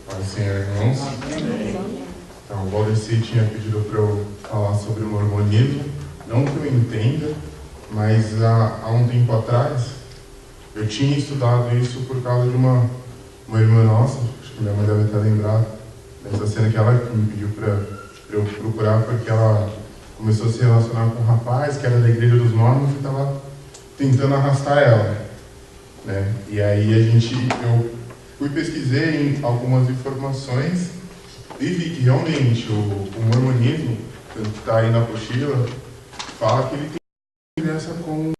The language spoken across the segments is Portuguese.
Pode ser, irmãos. Então, o Valdeci tinha pedido para eu falar sobre o mormonismo. Não que eu entenda, mas há um tempo atrás eu tinha estudado isso por causa de uma irmã nossa, acho que minha mãe deve até lembrar dessa cena que ela me pediu para eu procurar, porque ela começou a se relacionar com um rapaz que era da igreja dos mormons e estava tentando arrastar ela, né? E aí eu pesquisei algumas informações e vi que realmente o mormonismo, que está aí na apostila, fala que ele tem semelhança com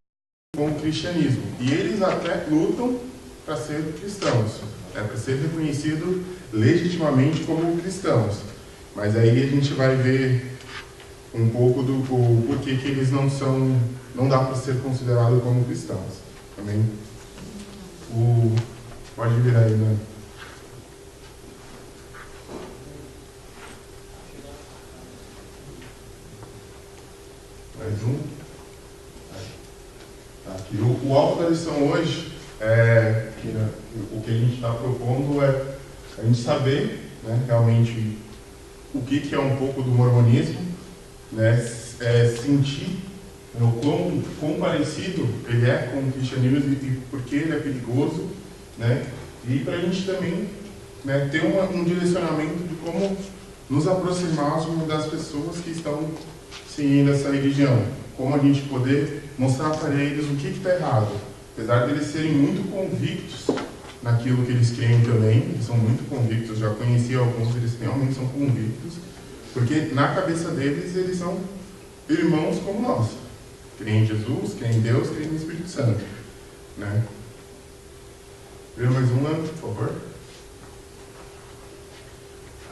o cristianismo. E eles até lutam para ser cristãos, para ser reconhecido legitimamente como cristãos. Mas aí a gente vai ver um pouco do porquê que eles não dá para ser considerado como cristãos. Também pode virar aí, né? Mais um. Aqui. O alvo da lição hoje é que o que a gente está propondo é a gente saber, né, realmente o que é um pouco do mormonismo, né, sentir o quão parecido ele é com o cristianismo e por que ele é perigoso, né, e para a gente também, né, ter um direcionamento de como nos aproximarmos das pessoas que estão seguindo essa religião, como a gente poder mostrar para eles o que está errado, apesar de eles serem muito convictos naquilo que eles creem também, eles são muito convictos, já conheci alguns, eles realmente são convictos, porque na cabeça deles eles são irmãos como nós, creem em Jesus, creem em Deus, creem no Espírito Santo, né? Vê mais uma, por favor.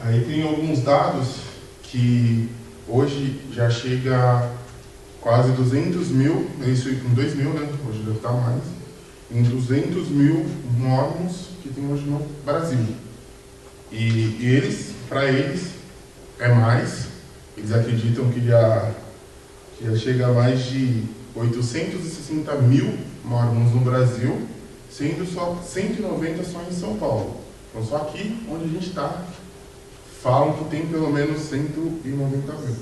Aí tem alguns dados que hoje já chega a quase 200 mil, isso em 2000, né? Hoje deve estar mais, em 200 mil mormons que tem hoje no Brasil. E eles, para eles, é mais. Eles acreditam que já chega a mais de 860 mil mormons no Brasil, sendo só 190 só em São Paulo. Então só aqui onde a gente está, falam que tem pelo menos 190 mil.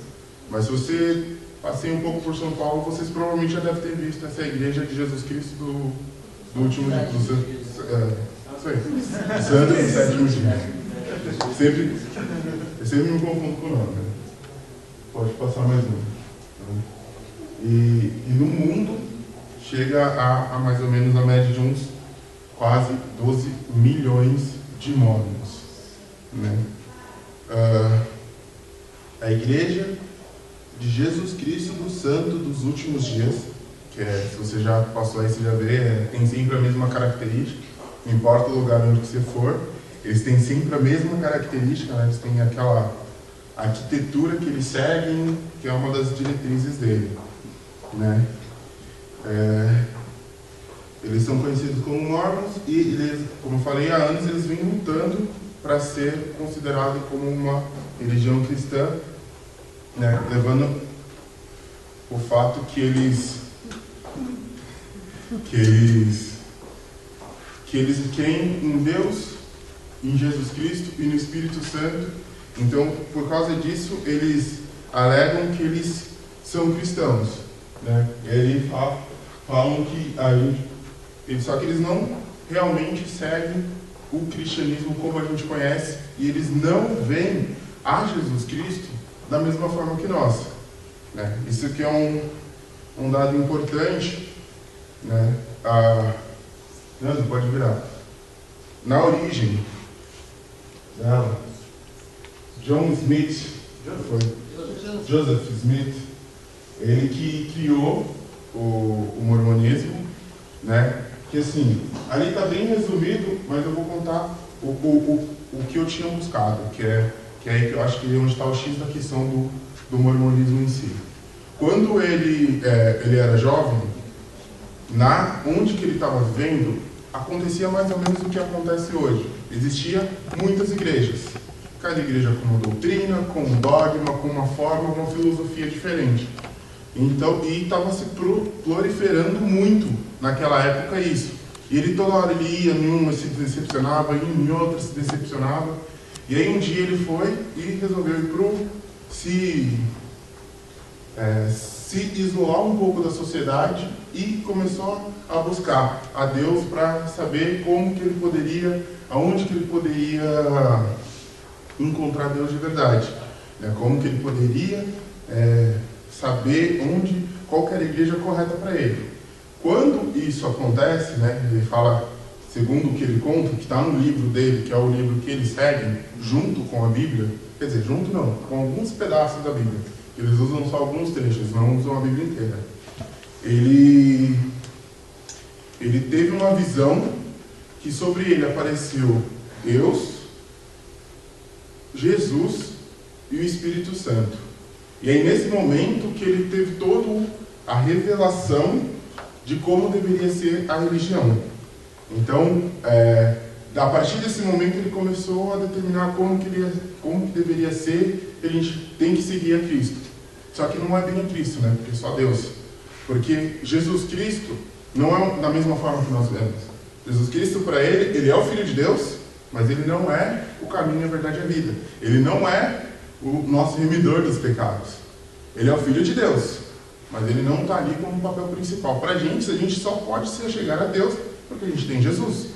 Mas se você passeia um pouco por São Paulo, vocês provavelmente já devem ter visto essa igreja de Jesus Cristo do último dia, Santo do sétimo dia. Eu sempre me confundo com o nome, né? Pode passar mais um. E no mundo chega a mais ou menos a média de uns quase 12 milhões de mormons, né? A igreja de Jesus Cristo do Santo dos últimos dias, que se você já passou aí, você já vê, tem sempre a mesma característica, não importa o lugar onde você for, eles têm sempre a mesma característica, né? Eles têm aquela arquitetura que eles seguem, que é uma das diretrizes dele, né? Eles são conhecidos como mormons e eles, como eu falei há anos, eles vêm lutando para ser considerado como uma religião cristã, né? Levando o fato que eles creem em Deus, em Jesus Cristo e no Espírito Santo. Então, por causa disso, eles alegam que eles são cristãos, né? Eles falam que só que eles não realmente seguem o cristianismo como a gente conhece, e eles não veem a Jesus Cristo da mesma forma que nós, né? Isso aqui é um dado importante, né? Não, pode virar. Na origem dela, Joseph Smith, ele que criou o mormonismo, né? Que assim, ali está bem resumido, mas eu vou contar o que eu tinha buscado, que é aí que eu acho que é onde está o X da questão do mormonismo em si. Quando ele era jovem, onde que ele estava vivendo, acontecia mais ou menos o que acontece hoje. Existia muitas igrejas, cada igreja com uma doutrina, com um dogma, com uma forma, uma filosofia diferente. Então, e estava se proliferando muito naquela época isso. E ele toda hora ele ia em uma, se decepcionava, em outra se decepcionava. E aí um dia ele foi e resolveu ir se isolar um pouco da sociedade e começou a buscar a Deus para saber como que ele poderia, aonde que ele poderia encontrar Deus de verdade, né? Como que ele poderia saber qual que era a igreja correta para ele. Quando isso acontece, né, ele fala, segundo o que ele conta, que está no livro dele, que é o livro que eles seguem, junto com a Bíblia, quer dizer, junto não, com alguns pedaços da Bíblia. Eles usam só alguns trechos, não usam a Bíblia inteira. Ele teve uma visão que sobre ele apareceu Deus, Jesus e o Espírito Santo. E aí nesse momento que ele teve toda a revelação de como deveria ser a religião. Então, a partir desse momento ele começou a determinar como que deveria ser. A gente tem que seguir a Cristo. Só que não é bem a Cristo, né? Porque é só Deus. Porque Jesus Cristo não é da mesma forma que nós vemos. Jesus Cristo, para ele é o Filho de Deus, mas ele não é o caminho, a verdade e a vida. Ele não é o nosso remidor dos pecados. Ele é o Filho de Deus, mas ele não está ali como papel principal. Para a gente só pode se chegar a Deus porque a gente tem Jesus.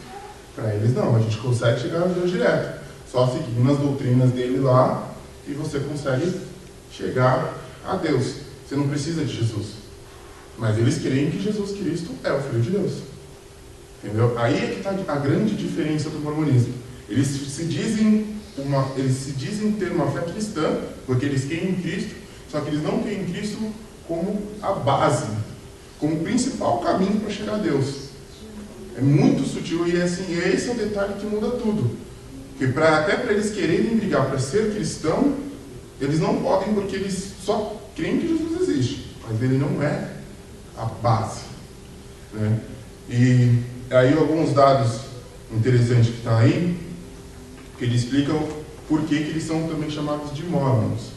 Para eles não, a gente consegue chegar a Deus direto. Só seguindo as doutrinas dele lá e você consegue chegar a Deus. Você não precisa de Jesus. Mas eles creem que Jesus Cristo é o Filho de Deus. Entendeu? Aí é que está a grande diferença do mormonismo. Eles se dizem ter uma fé cristã, porque eles creem em Cristo, só que eles não creem em Cristo como a base, como o principal caminho para chegar a Deus. É muito sutil e esse é o detalhe que muda tudo. Porque até para eles quererem brigar para ser cristão, eles não podem, porque eles só creem que Jesus existe, mas ele não é a base, né? E aí alguns dados interessantes que estão aí, que eles explicam por que eles são também chamados de Mormons,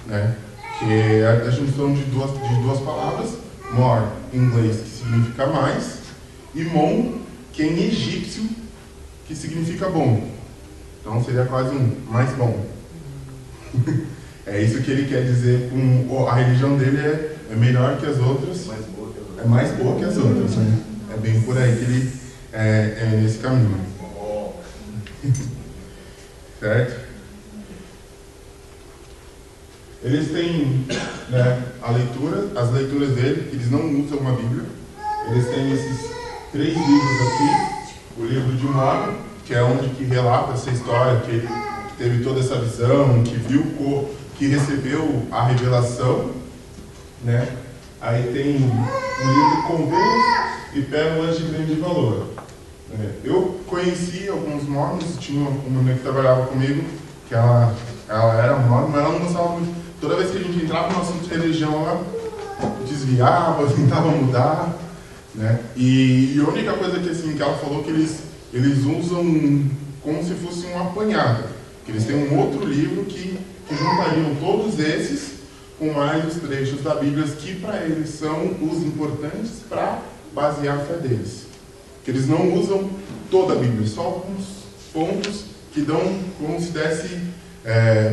né? Que é a junção de duas palavras, Mor, em inglês, que significa mais, e Mon, que é em egípcio, que significa bom. Então seria quase um mais bom. É isso que ele quer dizer com a religião dele é melhor que as outras, é mais boa que as outras, né? É bem por aí que ele é nesse caminho. Certo? Eles têm, né, as leituras dele, eles não usam uma Bíblia. Eles têm esses 3 livros aqui, o livro de Mórmon, que é onde que relata essa história, que ele teve toda essa visão, que viu, que recebeu a revelação, né? Aí tem um livro Convênios e Pérolas de Grande Valor. Eu conheci alguns mormons, tinha uma mulher que trabalhava comigo, que ela era mormon, mas ela não gostava muito. Toda vez que a gente entrava no assunto de religião, ela desviava, tentava mudar, né? E a única coisa que ela falou que eles usam como se fosse um apanhado, que eles têm um outro livro que juntariam todos esses com mais os trechos da Bíblia que para eles são os importantes para basear a fé deles. Que eles não usam toda a Bíblia, só alguns pontos que dão como se desse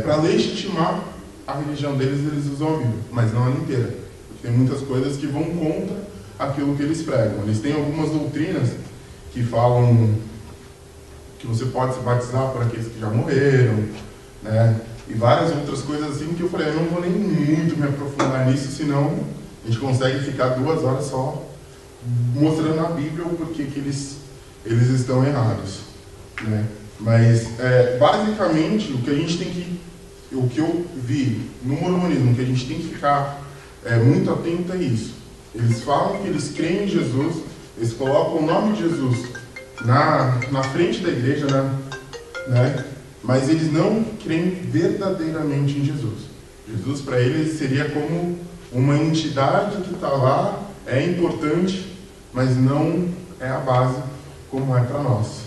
para legitimar a religião deles, eles usam a Bíblia, mas não a inteira. Porque tem muitas coisas que vão contra aquilo que eles pregam. Eles têm algumas doutrinas que falam que você pode se batizar por aqueles que já morreram, né? E várias outras coisas assim que eu falei, eu não vou nem muito me aprofundar nisso, senão a gente consegue ficar 2 horas só mostrando na Bíblia o porquê que eles estão errados, né? Mas basicamente o que eu vi no mormonismo, que a gente tem que ficar muito atento a isso. Eles falam que eles creem em Jesus, eles colocam o nome de Jesus na frente da igreja, né? Mas eles não creem verdadeiramente em Jesus. Jesus para eles seria como uma entidade que está lá, é importante, mas não é a base como é para nós.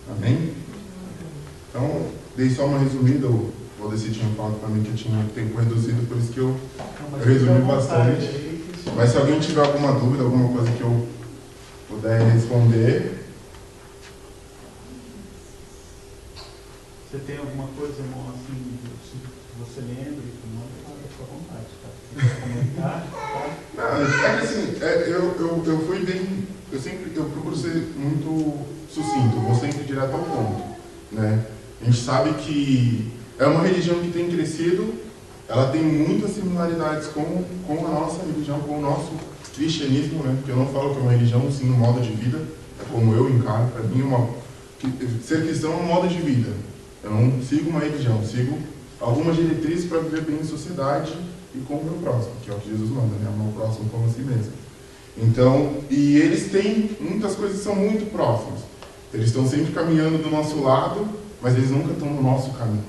Amém? Então, dei só uma resumida. O Valdeci tinha falado para mim que eu tinha tempo reduzido, por isso que eu resumi bastante. Mas se alguém tiver alguma dúvida, alguma coisa que eu puder responder... Você tem alguma coisa, irmão, assim, que você lembra e tudo mais? Fica à vontade, tá? Se quiser comentar, tá? Não, é que assim, eu fui bem. Eu procuro ser muito sucinto, vou sempre direto ao ponto, né? A gente sabe que é uma religião que tem crescido, ela tem muitas similaridades com a nossa religião, com o nosso cristianismo, né? Porque eu não falo que é uma religião, sim, um modo de vida, é como eu encaro. Para mim, ser cristão é um modo de vida. Eu não sigo uma religião, sigo algumas diretrizes para viver bem em sociedade e com o meu próximo, que é o que Jesus manda, né? Amar o próximo como a si mesmo. Então, e eles têm muitas coisas que são muito próximas. Eles estão sempre caminhando do nosso lado, mas eles nunca estão no nosso caminho.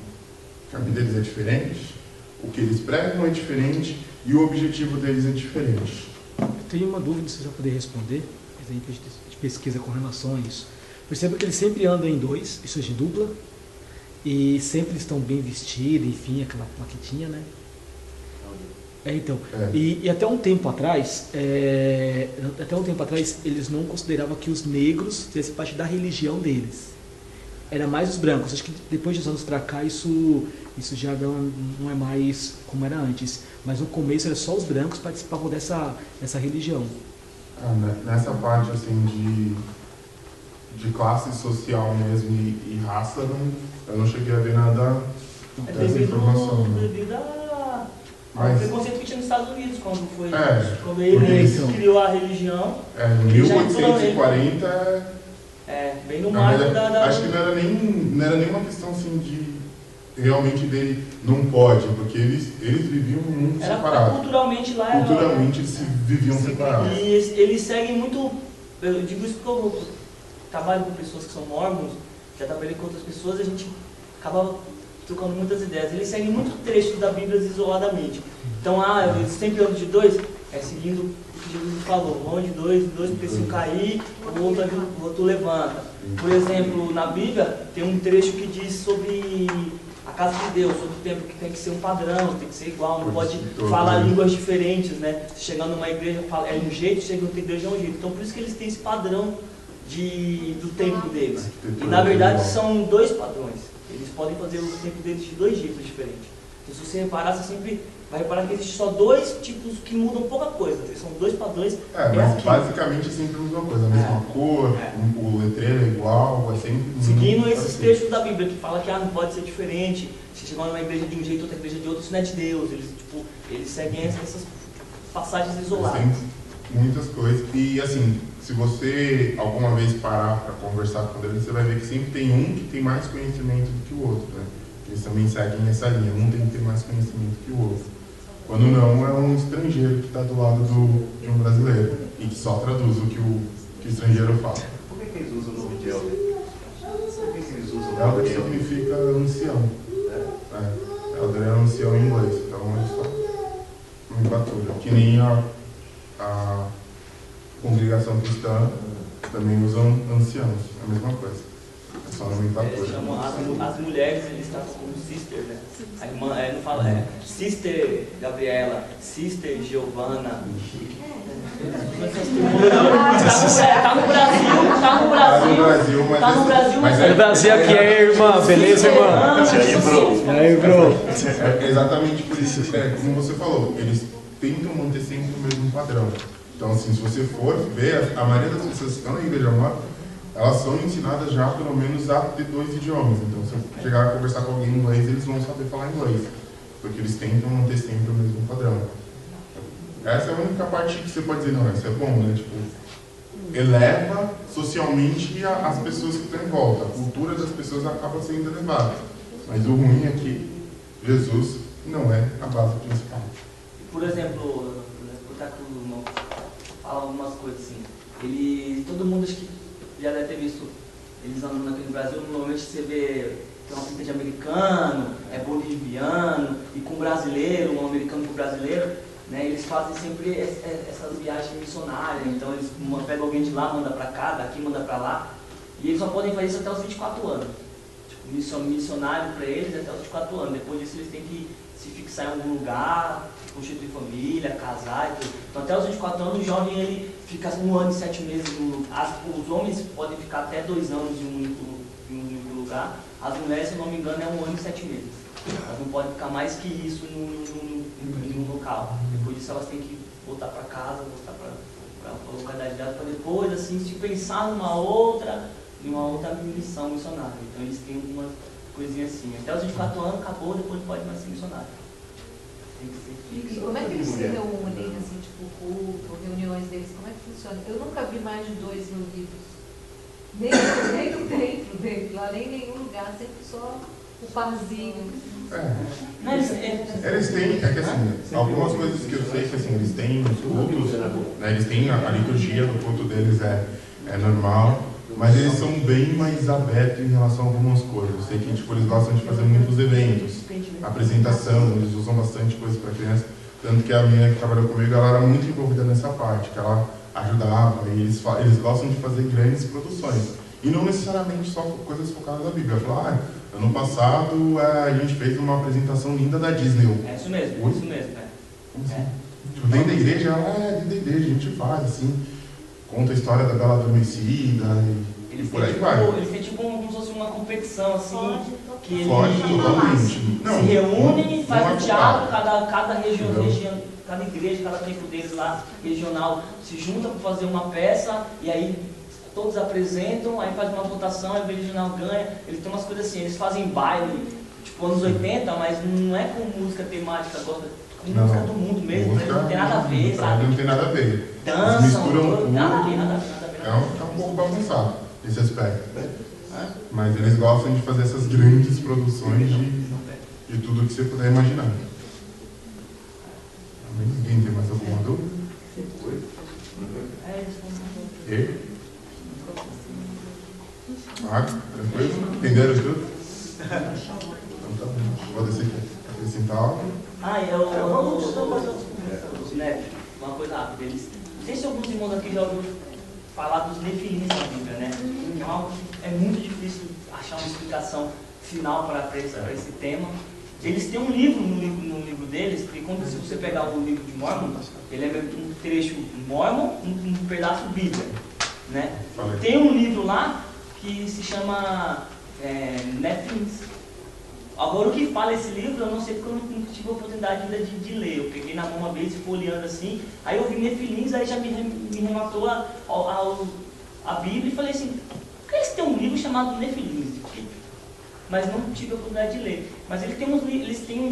O caminho deles é diferente, o que eles pregam é diferente e o objetivo deles é diferente. Eu tenho uma dúvida, se você vai poder responder, mas aí a gente pesquisa com relação a isso. Perceba que eles sempre andam em dois, isso é de dupla, e sempre estão bem vestidos, enfim, aquela plaquetinha, né? Então, e até um tempo atrás, eles não consideravam que os negros fizessem parte da religião deles. Era mais os brancos. Acho que depois de uns anos pra cá, isso já não é mais como era antes. Mas no começo era só os brancos que participavam dessa religião. Nessa parte assim de classe social mesmo e raça, eu não cheguei a ver nada dessa informação. Devido ao preconceito que tinha nos Estados Unidos, quando ele criou a religião. Em 1840. Bem no marco acho que não era nem uma questão assim de realmente dele não pode, porque eles viviam um mundo separado. Culturalmente lá eles viviam separados. E eles seguem muito. Eu digo isso porque eu trabalho com pessoas que são mormons, já trabalhei com outras pessoas, a gente acaba trocando muitas ideias. Eles seguem muito trechos da Bíblia isoladamente. Então, eles sempre andam de dois, seguindo o que Jesus falou, vão de dois, porque se um cair, o outro levanta. Por exemplo, na Bíblia tem um trecho que diz sobre a casa de Deus, sobre o templo, que tem que ser um padrão, tem que ser igual, não pode falar línguas diferentes, né? Chegando numa igreja é um jeito, chegando noutra igreja é um jeito. Então, por isso que eles têm esse padrão do templo deles. E, na verdade, são dois padrões. Eles podem fazer o templo deles de dois jeitos diferentes. Então, se você reparar, você sempre vai reparar que existem só dois tipos que mudam pouca coisa. São dois padrões. Mas basicamente é sempre a mesma coisa, a mesma cor, o letreiro é igual, é sempre... Seguindo esses trechos da Bíblia que fala que não pode ser diferente, se chegar numa igreja de um jeito, outra igreja de outro, isso não é de Deus. Eles seguem essas passagens isoladas. Tem muitas coisas. E assim, se você alguma vez parar para conversar com eles, você vai ver que sempre tem um que tem mais conhecimento do que o outro, né? Eles também seguem essa linha, um tem que ter mais conhecimento que o outro. Quando não, é um estrangeiro que está do lado de um brasileiro e que só traduz o que o estrangeiro fala. Por que eles usam o nome de Elder? Por que eles usam o nome Elder de Elder? significa ancião. Elder é ancião em inglês, então eles falam nomenclatura. Que nem a congregação cristã também usam anciãos, é a mesma coisa. É só nomenclatura. As mulheres, eles tratam como sister, né? A irmã, não fala, sister Gabriela, sister Giovana. Tá no Brasil, mas no Brasil aqui é irmã, beleza, irmã? E aí, bro? É exatamente por isso, como você falou, eles tentam manter sempre o mesmo padrão. Então, assim, se você for ver, a maioria das pessoas que estão na igreja morta, elas são ensinadas já, pelo menos, a ter dois idiomas. Então, se eu chegar a conversar com alguém em inglês, eles vão saber falar inglês, porque eles tentam manter sempre o mesmo padrão. Essa é a única parte que você pode dizer, não, isso é bom, né? Tipo, eleva socialmente as pessoas que estão em volta. A cultura das pessoas acaba sendo elevada. Mas o ruim é que Jesus não é a base principal. Por exemplo, fala algumas coisas assim. Todo mundo acho que já deve ter visto eles andando aqui no Brasil. Normalmente você vê tem uma pinta de americano, boliviano, e com brasileiro, um americano com brasileiro, né? Eles fazem sempre essas viagens missionárias. Então eles pegam alguém de lá, manda pra cá, daqui manda pra lá, e eles só podem fazer isso até os 24 anos. Tipo, missionário pra eles até os 24 anos. Depois disso eles têm que se fixar em algum lugar, constituir família, casar e tudo. Então até os 24 anos o jovem ele fica 1 ano e 7 meses no lugar. Os homens podem ficar até 2 anos em um único lugar. As mulheres, se eu não me engano, é 1 ano e 7 meses. Elas não podem ficar mais que isso no local. Depois disso, elas têm que voltar para casa, voltar para a localidade delas, para depois, assim, se pensar numa outra missão missionária. Então, eles têm algumas coisinhas assim. Até os 24 anos, acabou, depois não pode mais ser missionário. E como é que eles se reúnem, assim, tipo culto, reuniões deles, como é que funciona? Eu nunca vi mais de 2 reunidos. Nem no templo dele, lá nem em nenhum lugar, sempre só o parzinho. Eles têm, é que assim, algumas coisas que eu sei que assim, eles têm os cultos, né, eles têm a liturgia do culto deles é normal, mas eles são bem mais abertos em relação a algumas coisas. Eu sei que tipo, eles gostam de fazer muitos eventos, apresentação, eles usam bastante coisa para criança, tanto que a menina que trabalhou comigo, ela era muito envolvida nessa parte, que ela ajudava, e eles gostam de fazer grandes produções. E não necessariamente só coisas focadas na Bíblia. Falar, ano passado a gente fez uma apresentação linda da Disney. É isso mesmo, é isso mesmo. Como assim? Tipo, dentro da igreja, dentro da igreja, a gente faz assim, conta a história da Bela Adormecida e por aí vai. Eles têm tipo como se fosse uma competição assim, que eles totalmente. se reúnem e fazem um teatro, cada região, cada igreja, cada templo deles lá, regional, se junta para fazer uma peça e aí todos apresentam, aí faz uma votação, aí o regional ganha. Eles têm umas coisas assim, eles fazem baile, tipo anos 80, mas não é com música temática, com música do mundo mesmo, não tem nada a ver, sabe? Não tem nada a ver. Dançam, misturam tudo. nada a ver. É um pouco bagunçado esse aspecto. Mas eles gostam de fazer essas grandes produções de tudo que você puder imaginar. Ninguém tem mais alguma dúvida? Tranquilo? Entenderam tudo? Então tá bom. Vou descer aqui. Acrescentar algo? Né, uma coisa rápida. Não sei se alguns irmãos aqui já ouviram falar dos nefilins na Bíblia, né? Então, é muito difícil achar uma explicação final para esse tema. Eles têm um livro no livro deles, porque quando se você pegar o livro de Mormon, ele é um trecho Mormon, um pedaço Bíblia, né? Tem um livro lá que se chama Nefilins. Agora, o que fala esse livro, eu não sei porque eu nunca tive a oportunidade ainda de ler. Eu peguei na mão uma vez, folheando assim, aí eu vi Nefilins, aí já me rematou a Bíblia e falei assim, por que eles têm um livro chamado Nefilins? Mas não tive a oportunidade de ler. Mas eles têm uns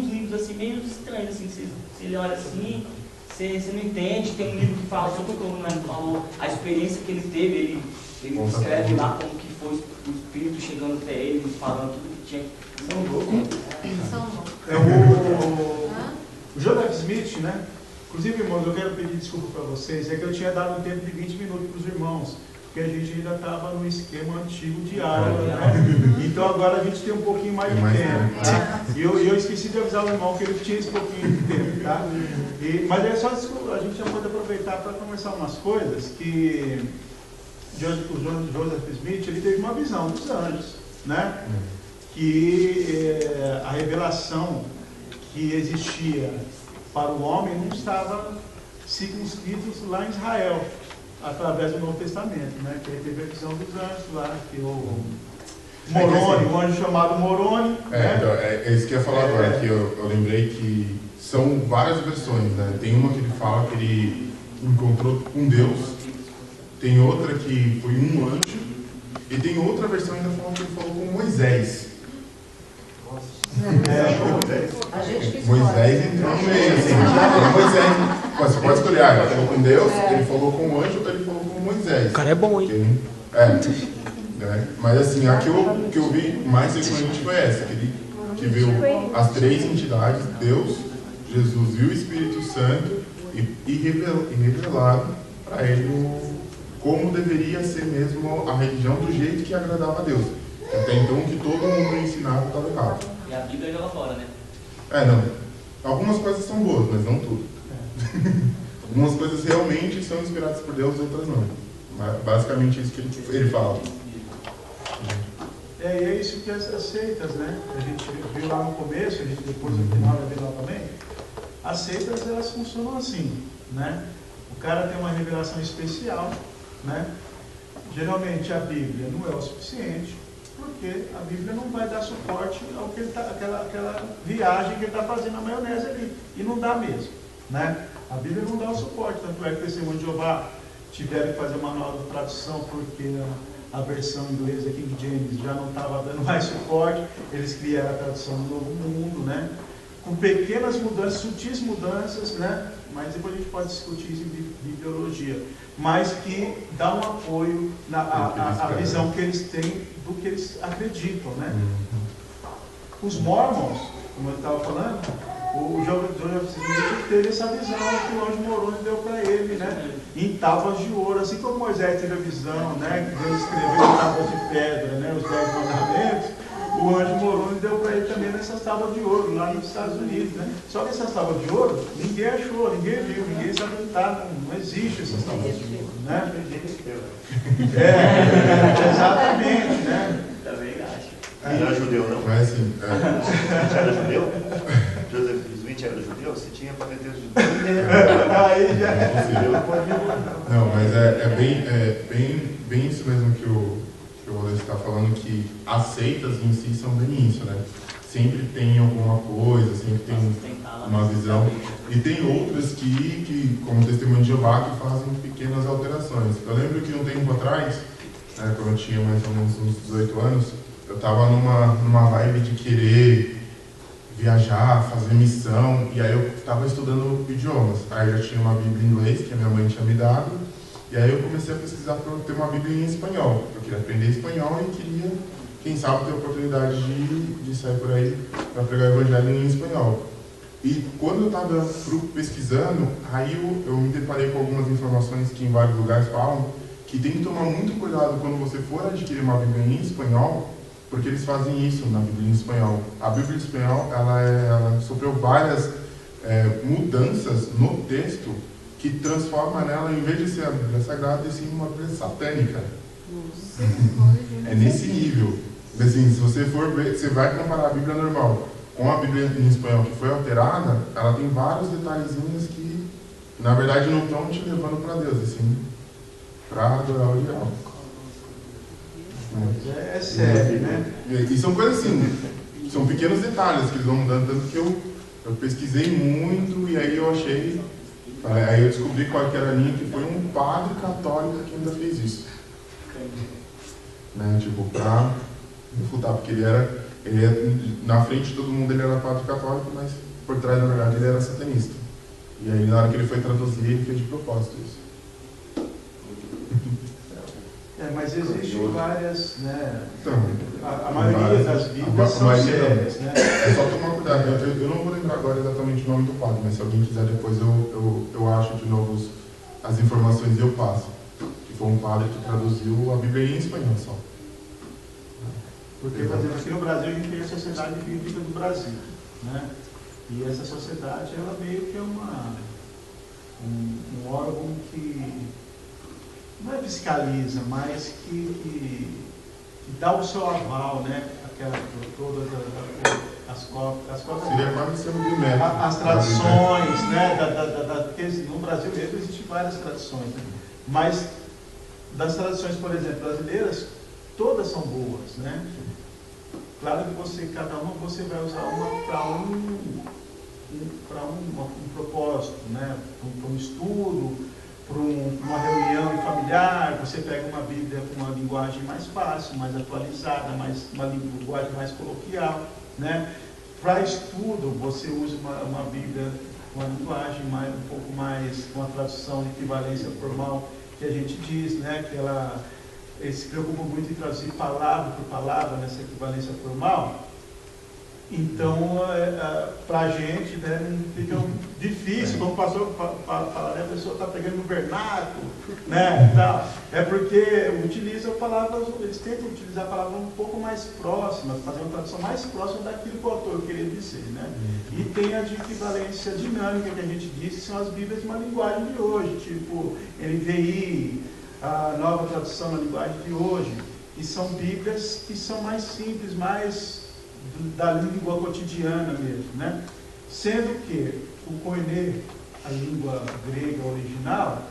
livros assim, meio estranhos, assim, você olha assim, você não entende. Tem um livro que fala sobre como o Nando falou, a experiência que ele teve, ele escreve lá como que foi o Espírito chegando até ele, falando tudo que tinha. O Joseph Smith, né? Inclusive, irmãos, eu quero pedir desculpa para vocês, é que eu tinha dado um tempo de 20 minutos para os irmãos, porque a gente ainda estava no esquema antigo de aula, né? Então agora a gente tem um pouquinho mais de tempo, tá? E eu esqueci de avisar o irmão que ele tinha esse pouquinho de tempo, tá? Mas é só a gente já pode aproveitar para conversar umas coisas que o Joseph Smith, ele teve uma visão dos anjos, né? Que a revelação que existia para o homem não estava circunscrito lá em Israel, através do Novo Testamento, né? Que ele teve a visão dos anjos lá, que o Moroni, o anjo chamado Moroni. Então, é isso que eu ia falar agora, que eu lembrei que são várias versões, né? Tem uma que ele fala que ele encontrou com Deus, tem outra que foi um anjo, e tem outra versão ainda falando que ele falou com Moisés. Moisés entrou no meio, assim. Moisés, você pode escolher, ele falou com Deus, ele falou com o anjo, ou ele falou com Moisés. O cara é bom, hein? Mas assim, a que eu vi mais frequente foi essa, que viu as três entidades, Deus, Jesus e o Espírito Santo, e revelaram para ele como deveria ser mesmo a religião do jeito que agradava a Deus. Até então, o que todo mundo ensinava estava errado. E a Bíblia joga fora, né? Não. Algumas coisas são boas, mas não tudo. Algumas coisas realmente são inspiradas por Deus, outras não. Basicamente isso que ele fala. E é isso que as seitas, né? A gente viu lá no começo, a gente depois no final vai ver lá também. As seitas, elas funcionam assim, né? O cara tem uma revelação especial, né? Geralmente a Bíblia não é o suficiente, porque a Bíblia não vai dar suporte ao que ele tá, aquela viagem que ele está fazendo na maionese ali, e não dá mesmo, né? A Bíblia não dá o suporte, tanto é que o Testemunho de Jeová tiveram que fazer uma nova tradução, porque a versão inglesa King James já não estava dando mais suporte, eles criaram a tradução do Novo Mundo, né? Com pequenas mudanças, sutis mudanças, né? Mas depois a gente pode discutir isso em bibliologia, mas que dá um apoio à visão que eles têm do que eles acreditam, né? Os Mormons, como eu estava falando, o Joseph Smith teve essa visão que o anjo Moroni deu para ele, né? Em tábuas de ouro, assim como Moisés teve a visão, né? Que Deus escreveu em tábuas de pedra, né? Os 10 mandamentos. O anjo Moroni deu para ele também nessas tábuas de ouro, lá nos Estados Unidos, né? Só que essas tábuas de ouro, ninguém achou, ninguém viu, ninguém sabe onde está, não existe essas tábuas de ouro, né? Exatamente, né? Também acho. Não era judeu, não? Mas assim, Você era judeu? Joseph Smith era judeu? Você tinha para meter os judeus? Aí já é possível. Não, mas é bem isso mesmo que o Wallace está falando, que as seitas em si são bem isso, né? Sempre tem alguma coisa, sempre tem uma visão. E tem outras que como Testemunho de Jeová, que fazem pequenas alterações. Eu lembro que um tempo atrás, né, quando eu tinha mais ou menos uns 18 anos, eu estava numa vibe de querer viajar, fazer missão, e aí eu estava estudando idiomas. Aí eu já tinha uma Bíblia em inglês, que a minha mãe tinha me dado, e aí eu comecei a pesquisar para ter uma Bíblia em espanhol. Eu queria aprender espanhol e queria, quem sabe, ter a oportunidade de sair por aí para pregar o Evangelho em espanhol. E quando eu estava pesquisando, aí eu me deparei com algumas informações que em vários lugares falam que tem que tomar muito cuidado quando você for adquirir uma Bíblia em espanhol, porque eles fazem isso na Bíblia em espanhol. A Bíblia em espanhol, ela sofreu várias mudanças no texto que transforma nela, em vez de ser a Bíblia Sagrada, e sim uma Bíblia satânica. É nesse nível. Assim, se você for ver, você vai comparar a Bíblia normal com a Bíblia em espanhol que foi alterada, ela tem vários detalhezinhos que, na verdade, não estão te levando para Deus, assim, para adorar o diabo. É sério, né? E são coisas assim, são pequenos detalhes que eles vão mudando, tanto que eu pesquisei muito e aí eu achei, aí eu descobri qual que era a linha, que foi um padre católico que ainda fez isso. Né? Tipo, pra refutar, porque ele era, na frente de todo mundo ele era padre católico, mas por trás, na verdade, ele era satanista. E aí, na hora que ele foi traduzir, ele fez de propósito isso. Mas existem várias, né? Então, a maioria das Bíblias são sérias, né? É só tomar cuidado. Eu não vou lembrar agora exatamente o nome do padre, mas se alguém quiser depois eu acho de novo as informações e eu passo. Que foi um padre que traduziu a Bíblia em espanhol só. Porque, por exemplo, aqui no Brasil a gente tem a Sociedade Bíblica do Brasil, né? E essa sociedade, ela meio que é um órgão que não é fiscaliza, mas que dá o seu aval, né? Todas as cópias. Seria quase sendo biométrico. As traduções, né? Porque no Brasil mesmo existem várias traduções, né? Mas das traduções, por exemplo, brasileiras, todas são boas, né? Claro que cada uma você vai usar uma para um propósito, né? Para um estudo, para uma reunião familiar, você pega uma Bíblia com uma linguagem mais fácil, mais atualizada, uma linguagem mais coloquial, né? Para estudo, você usa uma Bíblia com uma linguagem um pouco mais, com a tradução de equivalência formal, que a gente diz, né? Que eles se preocupam muito em traduzir palavra por palavra nessa equivalência formal. Então, para a gente, né, fica difícil, como o pastor fala, né, a pessoa está pegando no vernáculo, né, tal. É porque utilizam palavras, eles tentam utilizar palavras um pouco mais próximas, fazer uma tradução mais próxima daquilo que o autor queria dizer, né. E tem a de equivalência dinâmica que a gente diz, que são as Bíblias de uma linguagem de hoje, tipo NVI, a nova tradução na linguagem de hoje, e são Bíblias que são mais simples, mais da língua cotidiana mesmo, né? Sendo que o Koiné, a língua grega original,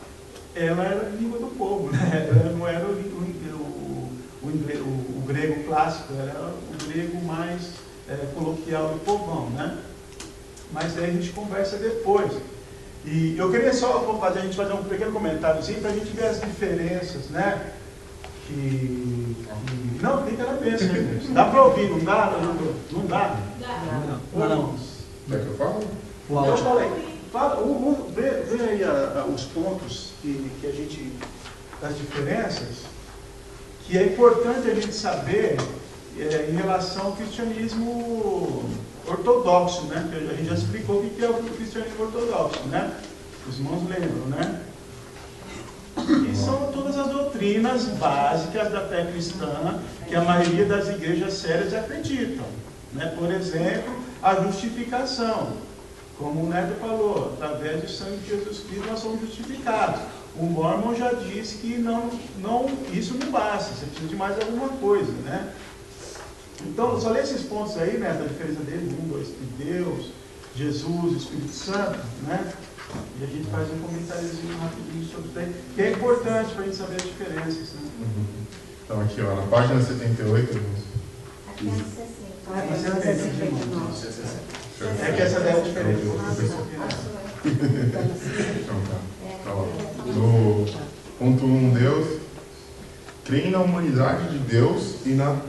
ela era a língua do povo, né? Ela não era o o grego clássico era o grego mais coloquial do povão, né? Mas aí a gente conversa depois. E eu queria só fazer um pequeno comentáriozinho para a gente ver as diferenças, né? Não, fica na bênção, gente. Dá para ouvir, não dá? Não dá? Não. Quer que eu falo? O áudio. Eu falei, vê aí os pontos que a gente, das diferenças, que é importante a gente saber em relação ao cristianismo ortodoxo, né? A gente já explicou o que é o cristianismo ortodoxo, né? Os irmãos lembram, né? E são todas as doutrinas básicas da fé cristã que a maioria das igrejas sérias acreditam, né? Por exemplo, a justificação, como o Neto falou, através do sangue de Jesus Cristo nós somos justificados. O Mormon já disse que isso não basta, você precisa de mais alguma coisa, né? Então, só lê esses pontos aí, né, da diferença deles, 1, 2, 3, Deus, Jesus, Espírito Santo, né? E a gente faz um comentáriozinho rapidinho sobre isso daí, que é importante para a gente saber as diferenças, né? Então, aqui, ó, na página 78, irmãos. É que essa daí é a diferença. Então, tá. Tá lá. No ponto 1, Deus. Creem na humanidade de Deus e na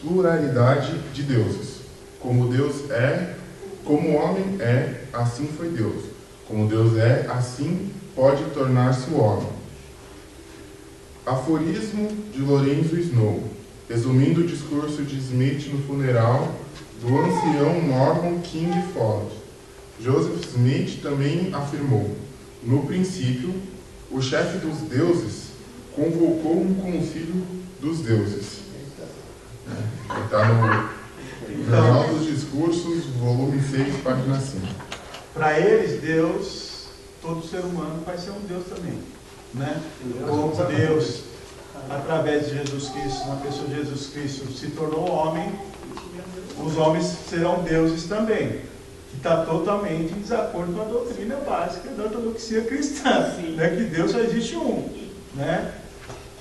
pluralidade de deuses. Como Deus é, como o homem é, assim foi Deus. Como Deus é, assim pode tornar-se o homem. Aforismo de Lorenzo Snow, resumindo o discurso de Smith no funeral do ancião Mormon King Ford. Joseph Smith também afirmou: no princípio, o chefe dos deuses convocou um concílio dos deuses. Está no Jornal dos Discursos, volume 6, página 5. Para eles, Deus, todo ser humano vai ser um Deus também, né? Como Deus, através de Jesus Cristo, na pessoa de Jesus Cristo, se tornou homem, os homens serão deuses também, que está totalmente em desacordo com a doutrina básica da ortodoxia cristã, né? Que Deus só existe um, né?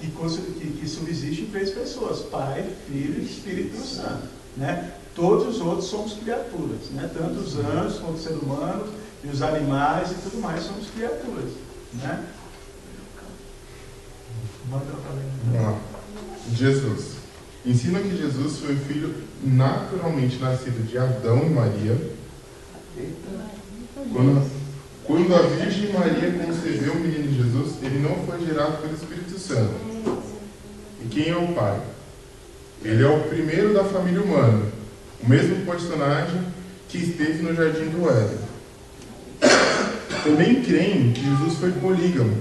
Que subsiste em 3 pessoas, Pai, Filho e Espírito Santo, né? Todos os outros somos criaturas, né? Tanto os anjos quanto os seres humanos e os animais e tudo mais somos criaturas, né? Vamos lá. Jesus. Ensina que Jesus foi o filho naturalmente nascido de Adão e Maria. Quando a Virgem Maria concebeu o menino Jesus, ele não foi gerado pelo Espírito Santo. E quem é o Pai? Ele é o primeiro da família humana, o mesmo personagem que esteve no Jardim do Éden. Também creem que Jesus foi polígamo.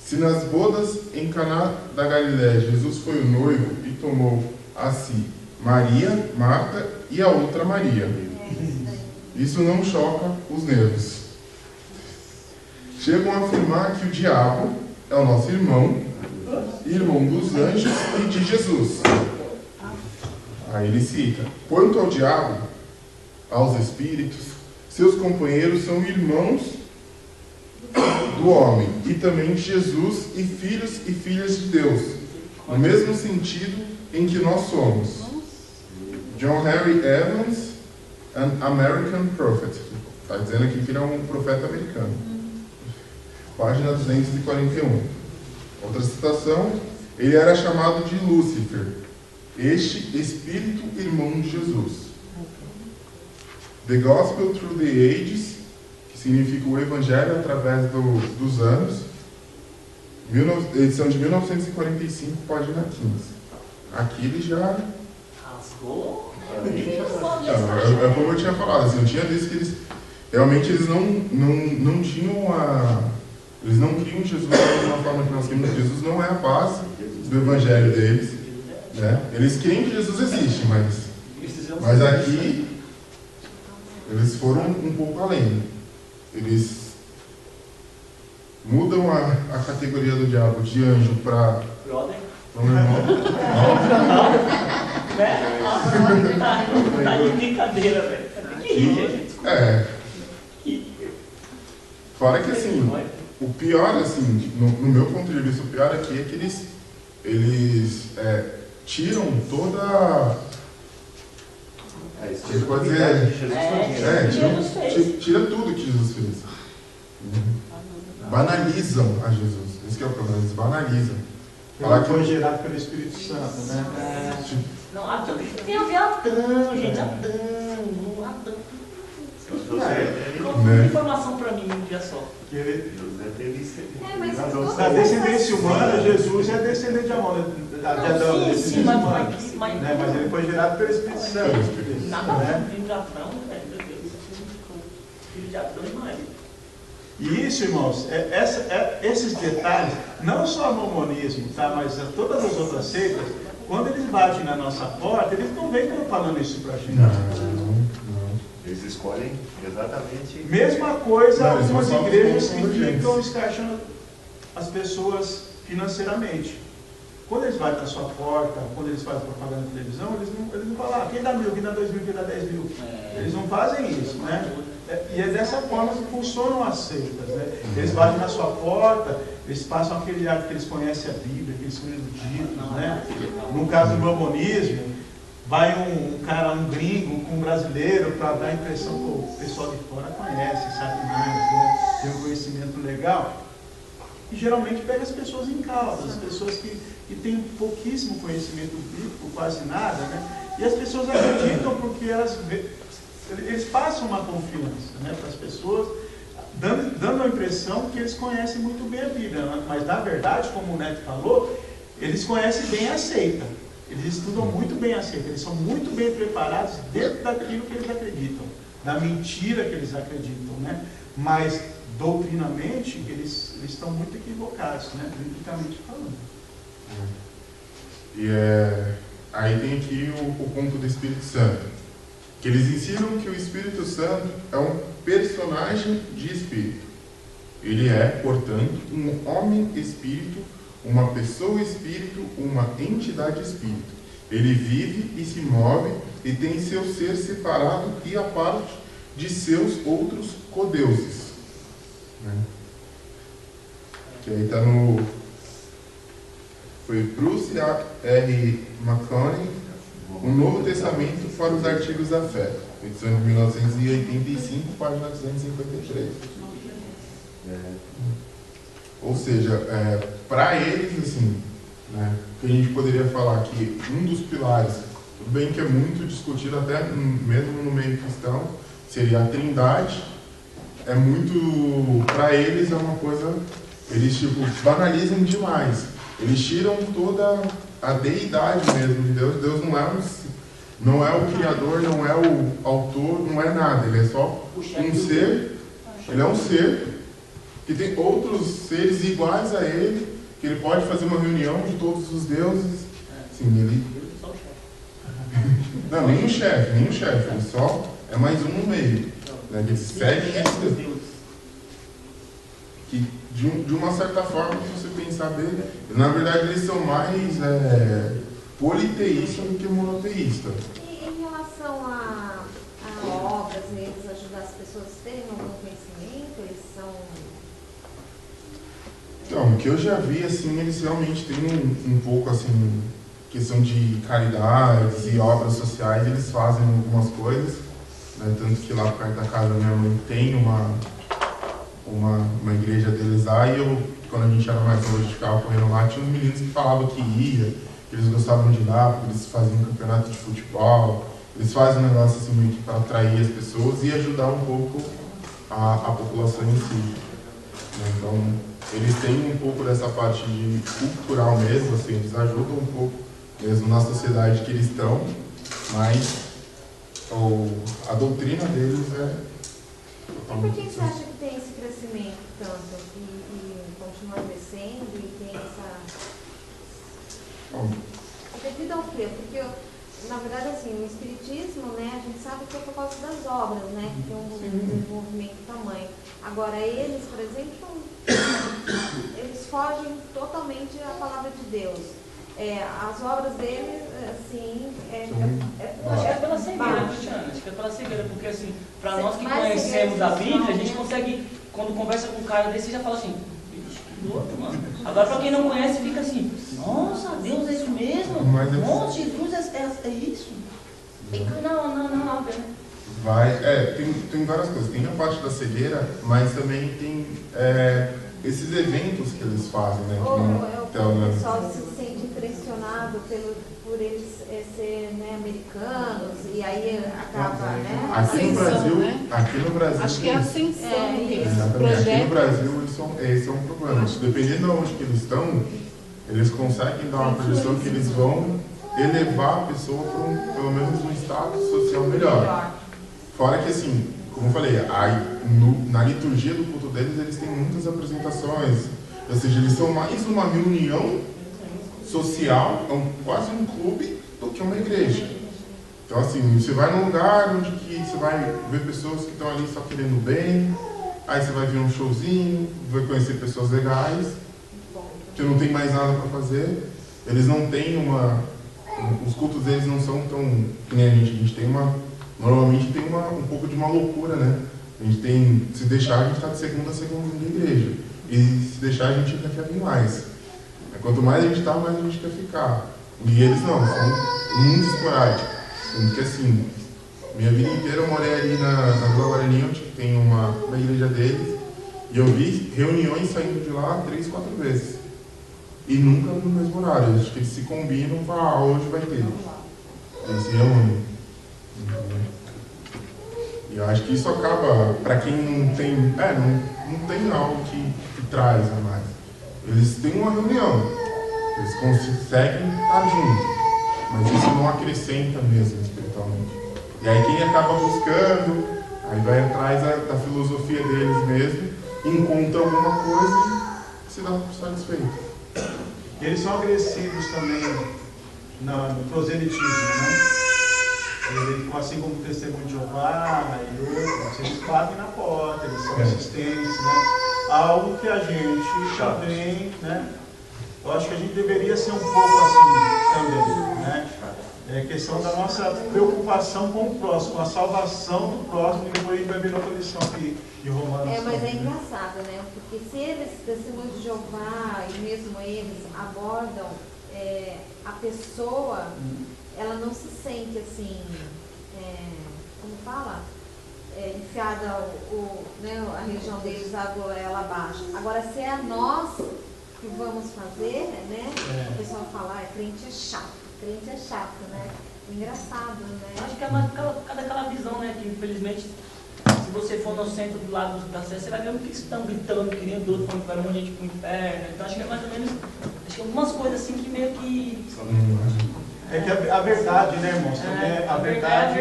Se nas bodas em Caná da Galiléia Jesus foi o noivo e tomou a si Maria, Marta e a outra Maria, isso não choca os nervos. Chegam a afirmar que o diabo é o nosso irmão dos anjos e de Jesus. Aí ele cita: quanto ao diabo, aos espíritos, seus companheiros são irmãos do homem e também de Jesus e filhos e filhas de Deus, no mesmo sentido em que nós somos. John Henry Evans, an American prophet. Está dizendo aqui que ele é um profeta americano. Página 241. Outra citação: ele era chamado de Lúcifer, este espírito irmão de Jesus. The Gospel Through the Ages, que significa o Evangelho através dos anos, edição de 1945, página 15. Aqui ele já... Rasgou? É como eu tinha falado, assim, eu tinha visto que eles realmente não tinham eles não criam Jesus da mesma forma que nós criamos. Jesus não é a base do Evangelho deles, né? Eles creem que Jesus existe, mas aqui eles foram um pouco além. Eles mudam a categoria do diabo de anjo para um irmão. Tá de brincadeira, velho. Que rir, gente. Fora que assim, o pior, assim, no meu ponto de vista, o pior aqui é que eles tiram toda... Isso pode dizer, tira tudo que Jesus fez. Banalizam a Jesus. Esse que é o problema, eles banalizam. Falar que foi gerado pelo Espírito Santo, né? Não, Adão. Tem a ver Adão, gente, Adão. Confunda informação para mim um dia só. A descendência humana, Jesus é descendente de Adão. Sim, Mas ele foi gerado pelo Espírito Santo. Nada a ver, filho de Adão, meu Deus. Filho de Adão e Maria. E isso, irmãos, esses detalhes, não só o mormonismo, tá, mas todas as outras seitas, quando eles batem na nossa porta, eles não vêm falando isso pra gente. Não. Eles escolhem exatamente... Mesma coisa, Não, algumas eles igrejas são que ficam escrachando as pessoas financeiramente. Quando eles batem na sua porta, quando eles fazem propaganda na televisão, eles não falam, quem dá 1.000, quem dá 2.000, quem dá 10.000. Eles não fazem isso, né? E é dessa forma que funcionam as seitas, né? Eles batem na sua porta, eles passam aquele ar que eles conhecem a Bíblia, aqueles eruditos, né? No caso do mormonismo, vai um gringo com um brasileiro para dar a impressão que o pessoal de fora conhece, sabe mais, né? Tem um conhecimento legal. E geralmente pega as pessoas em causa, as pessoas que têm pouquíssimo conhecimento bíblico, quase nada, né? E as pessoas acreditam porque eles passam uma confiança, né, para as pessoas, dando a impressão que eles conhecem muito bem a Bíblia, né? Mas na verdade, como o Neto falou, eles conhecem bem a seita, eles estudam muito bem a seita, eles são muito bem preparados dentro daquilo que eles acreditam, da mentira que eles acreditam, né? Mas doutrinamente eles estão muito equivocados, né, biblicamente falando. E aí tem aqui o ponto do Espírito Santo, que eles ensinam que o Espírito Santo é um personagem de espírito. Ele é, portanto, um homem espírito, uma pessoa espírito, uma entidade espírito. Ele vive e se move e tem seu ser separado e à parte de seus outros codeuses. Que aí está no... Foi Bruce R. McConnell, O Novo Testamento para os Artigos da Fé, edição de 1985, página 253. Ou seja, para eles, assim, né, que a gente poderia falar que um dos pilares, tudo bem que é muito discutido até mesmo no meio cristão, seria a Trindade. É muito, para eles é uma coisa, eles banalizam demais. Eles tiram toda a deidade mesmo de Deus. Deus não é o Criador, não é o Autor, não é nada. Ele é só um ser. Ele é um ser que tem outros seres iguais a ele, que ele pode fazer uma reunião de todos os deuses. Sim, ele... Não, nem o chefe. Ele só é mais um no meio. Né, que segue que de uma certa forma, se você pensar bem, na verdade eles são mais politeístas do que monoteístas. E em relação a obras, eles ajudar as pessoas a terem algum conhecimento, eles são... Então, o que eu já vi, assim, eles realmente têm um pouco, assim, questão de caridades e obras sociais, eles fazem algumas coisas. Né, tanto que lá perto da casa da minha mãe tem uma igreja deles lá, e quando a gente era mais novo, de ficava correndo lá, tinha uns meninos que falavam que ia, que eles gostavam de ir lá, porque eles faziam um campeonato de futebol, eles fazem um negócio assim meio que para atrair as pessoas e ajudar um pouco a população em si. Né, então, eles têm um pouco dessa parte de cultural mesmo, assim, eles ajudam um pouco mesmo na sociedade que eles estão, mas a doutrina deles é... E por que você acha que tem esse crescimento tanto, e continua crescendo, e tem essa... Devido ao quê? Porque, na verdade, assim, o espiritismo, né, a gente sabe que é por causa das obras, né, que tem um desenvolvimento tamanho. Agora, eles, por exemplo, eles fogem totalmente à palavra de Deus. As obras dele, assim, pela cegueira, Cristiana. Acho que é pela cegueira, porque assim, para nós que conhecemos a Bíblia, a gente consegue, quando conversa com um cara desse, já fala assim, bicho, que louco, mano. Agora, para quem não conhece, fica assim, nossa, Deus é isso mesmo? Mas Nossa, Jesus é isso? Fica, não, pera. Tem várias coisas. Tem a parte da cegueira, mas também tem esses eventos que eles fazem, né? O pessoal se sente impressionado por eles serem, né, americanos, e aí acaba, né? Aqui no Brasil. Acho que é a ascensão. Exatamente. Aqui no Brasil esse é um problema. Dependendo de onde que eles estão, eles conseguem dar uma projeção que eles vão elevar a pessoa para pelo menos um status social melhor. Fora que, assim, como eu falei, na liturgia do culto deles, eles têm muitas apresentações. Ou seja, eles são mais uma reunião social, quase um clube, do que uma igreja. Então, assim, você vai num lugar onde que você vai ver pessoas que estão ali só querendo bem, aí você vai ver um showzinho, vai conhecer pessoas legais, que não tem mais nada para fazer. Eles não têm os cultos deles não são tão que nem a gente tem normalmente tem um pouco de uma loucura, né? A gente tem, se deixar, a gente está de segunda a segunda na igreja. E se deixar, a gente quer vir mais. Quanto mais a gente está, mais a gente quer ficar. E eles não, são muito esporádicos. Porque assim, minha vida inteira eu morei ali na Vila Guarani, onde tem uma igreja deles, e eu vi reuniões saindo de lá 3, 4 vezes. E nunca no mesmo horário. Acho que eles se combinam e falam, hoje vai ter. Eles se reúnem. E eu acho que isso acaba, para quem não tem, não tem algo que traz a mais. Eles têm uma reunião, eles conseguem estar juntos, mas isso não acrescenta mesmo espiritualmente. E aí quem acaba buscando, aí vai atrás da filosofia deles mesmo, encontra alguma coisa e se dá satisfeito. Eles são agressivos também no proselitismo, né? Assim como o Testemunho de Jeová e outros, eles batem na porta, eles são assistentes, né? Algo que a gente também, né? Eu acho que a gente deveria ser um pouco assim também, né? É questão da nossa preocupação com o próximo, com a salvação do próximo, e depois a gente vai ver outra lição aqui de Romanos. Mas é engraçado, né? Porque se eles, Testemunho de Jeová, e mesmo eles abordam a pessoa, ela não se sente assim, como fala? Enfiada a região deles, a goela abaixo. Agora, se é nós que vamos fazer, né? O pessoal fala, crente é chato, né? Engraçado, né? Acho que é aquela visão, né? Que infelizmente, se você for no centro do lado da Sé, você vai ver o que eles estão gritando, querendo doido, falando que vai um monte de gente pro inferno. Então acho que é mais ou menos, algumas coisas assim que meio que... É que a verdade, né, irmãos? A verdade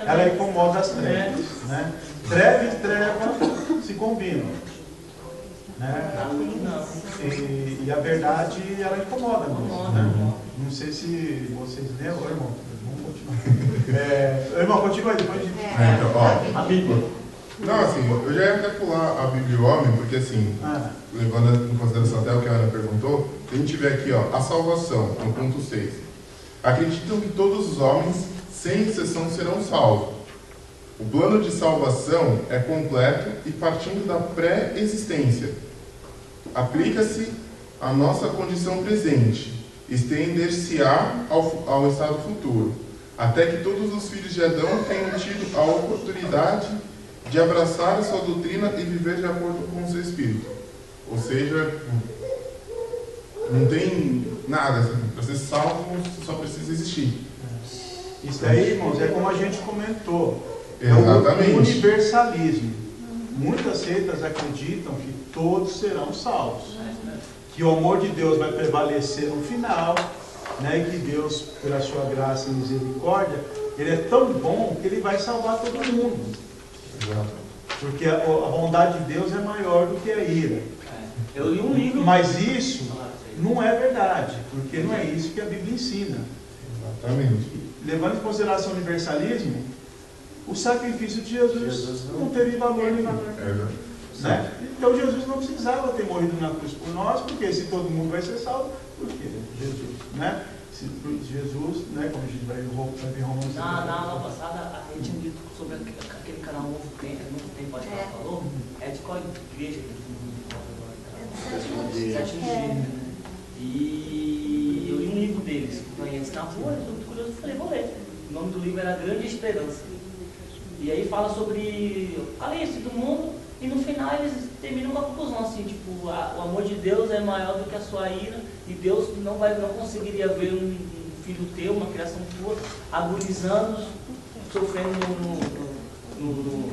ela incomoda as trevas. Né? Treva e treva se combinam. Né? E a verdade, ela incomoda mesmo. Né? Não sei se vocês lembram, irmão. Vamos continuar. Irmão, continua aí depois de... A Bíblia. Não, assim, eu já ia até pular a Bíblia e o homem, porque assim, levando em consideração até o que a Ana perguntou, se a gente tiver aqui, a salvação, no ponto 6. Acreditam que todos os homens, sem exceção, serão salvos. O plano de salvação é completo e partindo da pré-existência. Aplica-se à nossa condição presente, estender-se-á ao estado futuro, até que todos os filhos de Adão tenham tido a oportunidade de abraçar a sua doutrina e viver de acordo com o seu espírito. Ou seja, não tem nada, para ser salvo você só precisa existir. Isso aí, irmãos, é como a gente comentou. Exatamente. É o universalismo. Muitas seitas acreditam que todos serão salvos. Que o amor de Deus vai prevalecer no final, né? E que Deus, pela sua graça e misericórdia, Ele é tão bom que Ele vai salvar todo mundo. Exato. Porque a bondade de Deus é maior do que a ira. Eu li um livro. Mas isso não é verdade, porque não é isso que a Bíblia ensina. Exatamente. Levando em consideração o universalismo, o sacrifício de Jesus não teve valor nenhum. Né? Então Jesus não precisava ter morrido na cruz por nós, porque se todo mundo vai ser salvo, por quê? Jesus, né? Jesus, né? Como a gente vai ver em Romanos. Na aula passada, a gente tinha dito sobre aquele canal Novo Tempo, muito tempo acho que ela falou. É de qual igreja? Sétimo dia. de esperança. E aí fala sobre a leste do mundo, e no final eles terminam com a conclusão assim, tipo, o amor de Deus é maior do que a sua ira, e Deus não conseguiria ver um filho teu, uma criação tua, agonizando, sofrendo no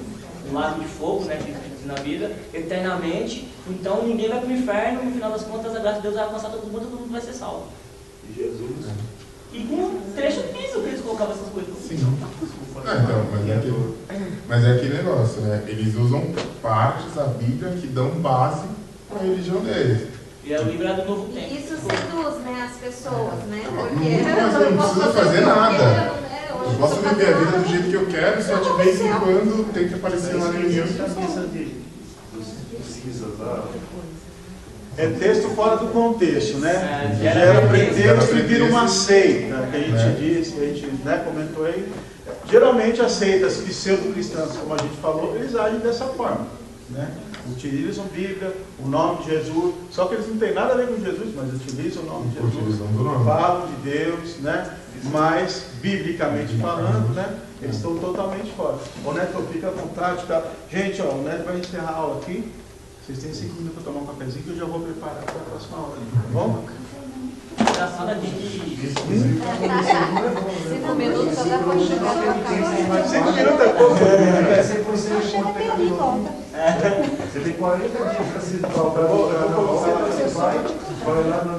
lago de fogo, né, que diz na Bíblia, eternamente. Então ninguém vai para o inferno, no final das contas a graça de Deus vai alcançar todo mundo vai ser salvo. E Jesus. E com um trecho físico que eles colocavam essas coisas. Sim. Então, mas é aquele negócio, né? Eles usam partes da Bíblia que dão base para a religião deles. E é o livro do Novo Tempo. E isso seduz, né, as pessoas, né? Porque Mas eu não preciso fazer nada. Eu posso viver a vida do jeito que eu quero, só de vez em quando tem que aparecer lá na reunião. É texto fora do contexto, né? Gera pretexto e vira uma seita, que a gente disse, que a gente, né, comentou aí. Geralmente as seitas pseudo-cristãs, como a gente falou, eles agem dessa forma, né? Utilizam Bíblia, o nome de Jesus, só que eles não têm nada a ver com Jesus, mas utilizam o nome de Jesus, falam de Deus, né? Mas, biblicamente falando, né? Eles estão totalmente fora. O Neto, fica à vontade, tá? Gente, ó, o Neto vai encerrar a aula aqui. Vocês têm 5 minutos para tomar um cafezinho que eu já vou preparar para a próxima aula, tá bom? Da sala de 5 minutos só dá para chegar no café. 5 minutos é pouco. Você tem 40 dias para se faltar. Você vai lá na